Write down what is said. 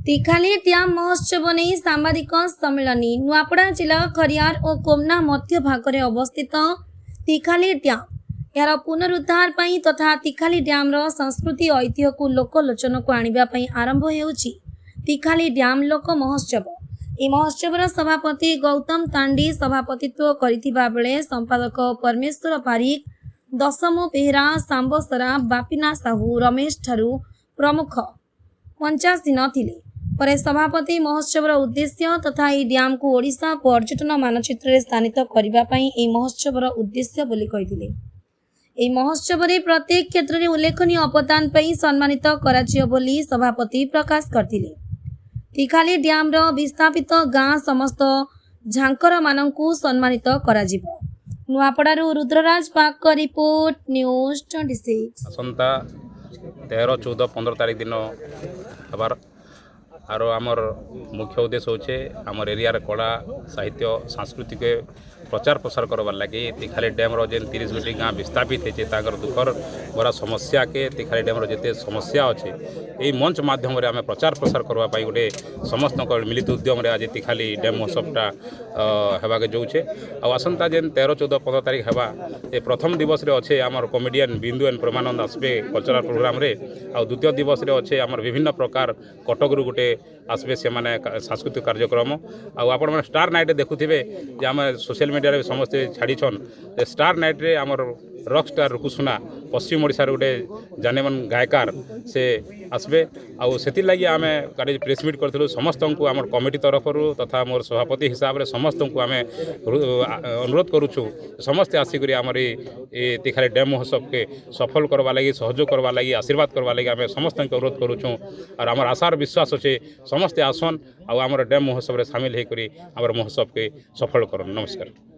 तीखाली dam महोत्सव नहीं सांबादिक सम्मेलन नुआपड़ा जिला खरियार और कोमना मध्य भाग में अवस्थित तीखाली डैम यार पुनरुद्धार पाई तथा तीखाली डैम संस्कृति ऐतिह्य को लोकलोचन को आने आरंभ होउछि तीखाली डैम लोक महोत्सव। यह महोत्सव सभापति गौतम तांडी सभापतित्व करथिबा बेले संपादक परमेश्वर पारिक दशमु बेहरा सांब सराफ बापिना साहू रमेश ठारू प्रमुख पंचासीन थिले। पर सभापति महोत्सव उद्देश्य तथा यह डैम को ओडिशा पर्यटन मानचित्र स्थानित करने महोत्सव उद्देश्य बोली कहिथिले। यह महोत्सव प्रत्येक क्षेत्र में उल्लेखनीय अवदान पर सम्मानित कराजियो बोली सभापति प्रकाश करथिले। तीखाली डैम विस्थापित गाँ समस्त झांकर मानकु सम्मानित कराजिबो। नुआपड़ारू रुद्रराज पाक रिपोर्ट न्यूज 26। आसंता 13, 14, 15 तारीख दिन हबार आरो आमर मुख्य उद्देश्य होचे आमर एरिया कला साहित्य सांस्कृतिक प्रचार प्रसार करवार लगे तीखाली डैम जेन 30 गोटी गाँ विस्थापित है दुखर बड़ा समस्या के तीखाली डैम जिते समस्या अच्छे यही मंच माध्यम आम प्रचार प्रसार करने गोटे समस्त मिलित उद्यम आज तीखाली डैम महोत्सवटा होगा जाऊे आसंता जेन 13, 14, 15 तारीख हवा ये प्रथम दिवस अच्छे आमर कॉमेडियन बिंदु एंड प्रेमानंद आसबे कल्चरल प्रोग्राम रे आ द्वितीय दिवस अच्छे आमर विभिन्न प्रकार कटकरू गोटे आसबे से माने सांस्कृतिक कार्यक्रम आपण मैंने स्टार नाइट देखुथे आम सोशल मीडिया रे समस्ते छाड़ीछन स्टार नाइट रे आमर रॉक स्टार रुकुसुना पश्चिम ओडिशा गोटे जानेमान गायकार से आसबे आती लगी आम प्रेस मीट करूँ समस्त को आम कमिटी तरफ तथा मोर सभापति हिसाब से समस्त को आम अनुरोध करुचु समस्ते आसिक आमर ये तीखाली डैम महोत्सव के सफल करवा लगी सहयोग करवा लगी आशीर्वाद करवा लगी आम समस्त अनुरोध करुचु और आम आशार विश्वास अच्छे समस्ते आसन आमर डैम महोत्सव में सामिल होकर आम महोत्सव के सफल कर। नमस्कार।